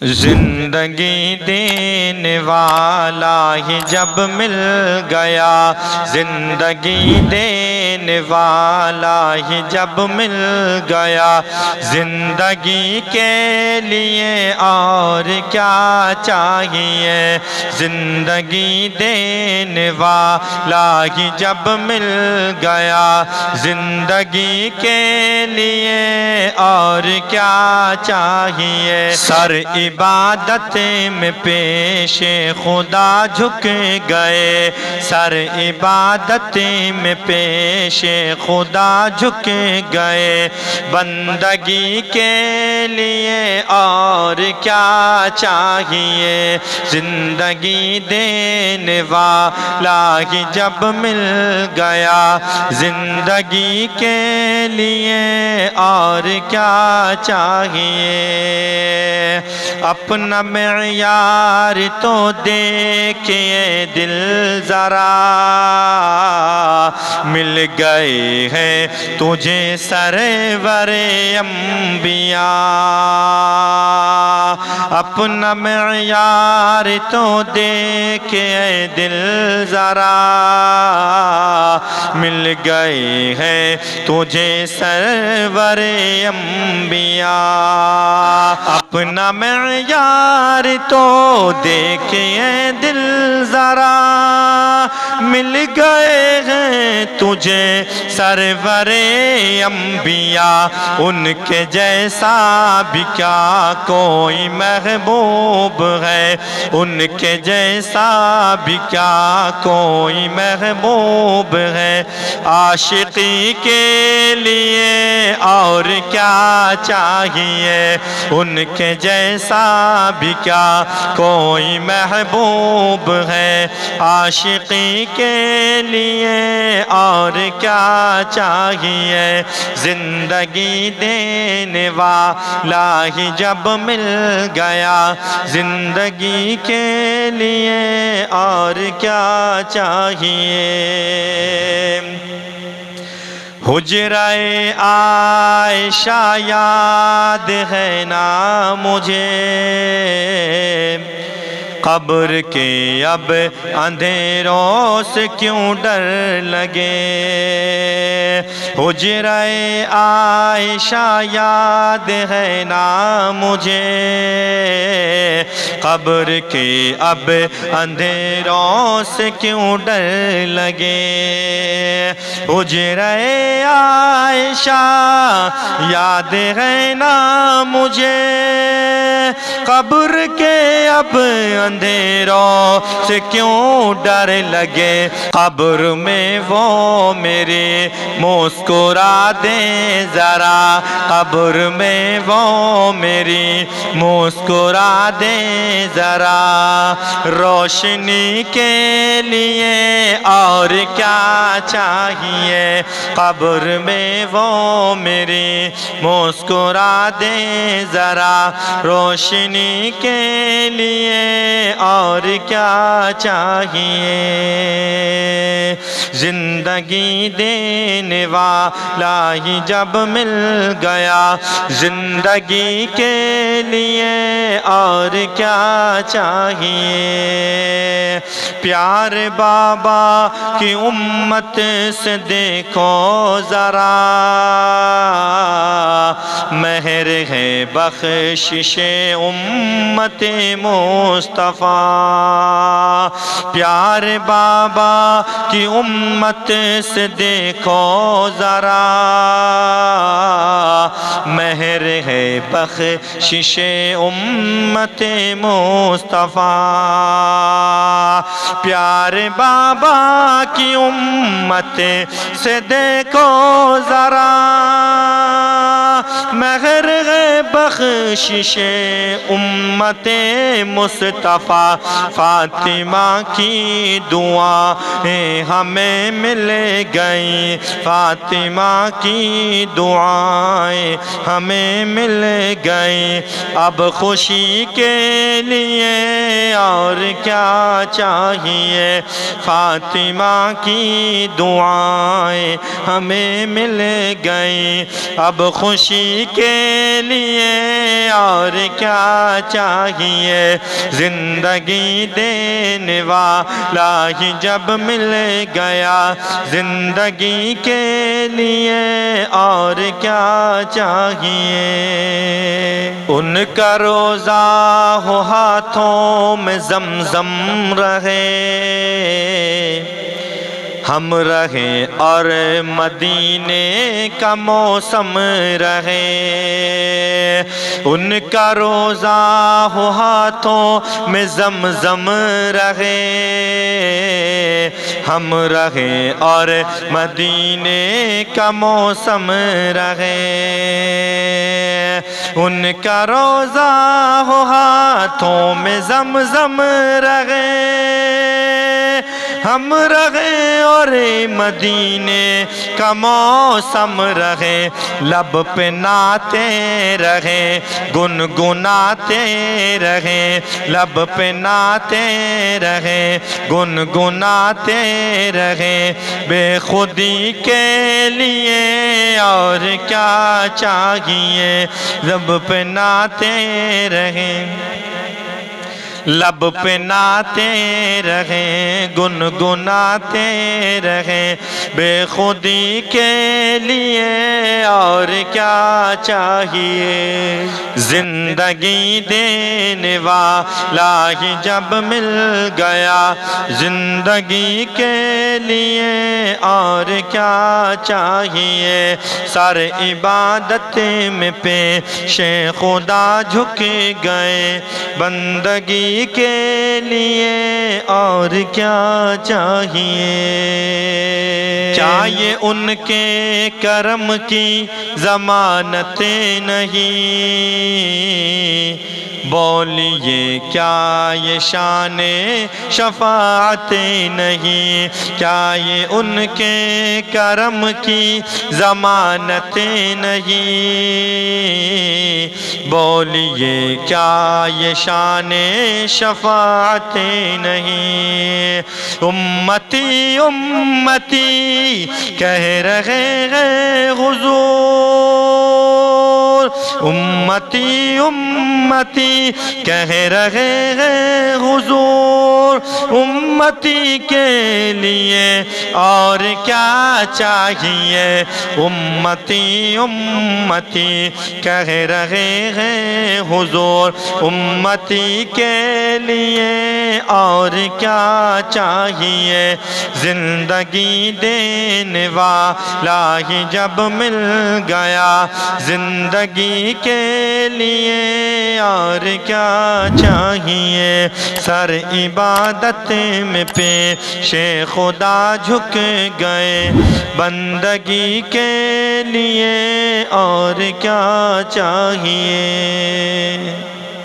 زندگی دینے والا ہی جب مل گیا، زندگی دینے والا ہی جب مل گیا، زندگی کے لیے اور کیا چاہیے؟ زندگی دینے والا ہی جب مل گیا، زندگی کے لیے اور کیا چاہیے؟ سر عبادت میں پیش خدا جھک گئے، سر عبادت میں پیش خدا جھک گئے، بندگی کے لیے اور کیا چاہیے؟ زندگی دینے والا ہی جب مل گیا، زندگی کے لیے اور کیا چاہیے؟ اپنا معیار تو دیکھئے دل ذرا، مل گئے ہیں تجھے سرور انبیاء۔ اپنا معیار تو دیکھئے دل ذرا، مل گئے ہیں تجھے سرور انبیاء۔ اپنا معیار تو دیکھئے دل ذرا، مل گئے ہیں تجھے سرور انبیاء۔ ان کے جیسا بھی کیا کوئی محبوب ہے، ان کے جیسا بھی کیا کوئی محبوب ہے؟ عاشقی کے لیے اور کیا چاہیے؟ ان کے جیسا بھی کیا کوئی محبوب ہے؟ عاشقی کے لیے اور کیا چاہیے؟ زندگی دینے والا ہی جب مل گیا، زندگی کے لیے اور کیا چاہیے؟ حجرۂ عائشہ یاد ہے نا مجھے، قبر کے اب اندھیروں سے کیوں ڈر لگے؟ حجرۂ عائشہ یاد ہے نا مجھے، قبر کے اب اندھیروں سے کیوں ڈر لگے؟ حجرۂ عائشہ یاد ہے نا مجھے، قبر کے اب اندھیروں سے کیوں ڈر لگے؟ قبر میں وہ میری مسکرا دیں ذرا، قبر میں وہ میری مسکرا دیں ذرا، روشنی کے لیے اور کیا چاہیے؟ قبر میں وہ میری مسکرا دیں ذرا، روشنی کے لیے اور کیا چاہیے؟ زندگی دینے والا ہی جب مل گیا، زندگی کے لیے اور کیا چاہیے؟ پیار بابا کی امت سے دیکھو ذرا، مہر ہے بخشش امت مصطفیٰ۔ پیار بابا کی امت سے دیکھو ذرا، مہر ہے بخشش امت مصطفیٰ۔ پیار بابا کی امت سے دیکھو ذرا، مہر ہے بخشش امت مصطفیٰ۔ فاطمہ کی دعائیں ہمیں مل گئیں، فاطمہ کی دعائیں ہمیں مل گئیں، اب خوشی کے لیے اور کیا چاہیے؟ فاطمہ کی دعائیں ہمیں مل گئیں، اب خوشی کے لیے اور کیا چاہیے، زندگی دینے والا ہی جب مل گیا، زندگی کے لیے اور کیا چاہیے۔ ان کا روزہ ہو ہاتھوں میں زمزم رہے، ہم رہے اور مدینے کا موسم رہے۔ ان کا روزہ ہو ہاتھوں میں زمزم رہے، ہم رہے اور مدینے کا موسم رہے۔ ان کا روزہ ہو ہاتھوں میں زمزم رہے، ہم رہے اور مدینے کا موسم رہے۔ لب پہ نعتیں رہے، گنگناتے رہے، لب پہ نعتیں رہے، گنگناتے رہے۔ بے خودی کے لیے اور کیا چاہیے، لب پہ نعتیں رہے، لب پہ نعتیں رہیں، گنگناتے رہیں۔ بے خودی کے لیے اور کیا چاہیے، زندگی دینے والا ہی جب مل گیا، زندگی کے لیے اور کیا چاہیے۔ سارے عبادت میں پیش خدا جھک گئے، بندگی کے لیے اور کیا چاہیے۔ چاہیے ان کے کرم کی ضمانت نہیں، بولیے کیا یہ شان شفاعت نہیں، کیا یہ ان کے کرم کی ضمانت نہیں، بولیے کیا یہ شان شفاعت نہیں۔ امتی امتی کہہ رہے ہیں حضور، امتی امتی کہہ رہے ہیں حضور، امتی کے لیے اور کیا چاہیے، امتی امتی کہہ رہے ہیں حضور، امتی کے لیے اور کیا چاہیے۔ زندگی دینے والا ہی جب مل گیا، زندگی کے لیے اور کیا چاہیے۔ سر عبادت میں پیش خدا جھک گئے، بندگی کے لیے اور کیا چاہیے۔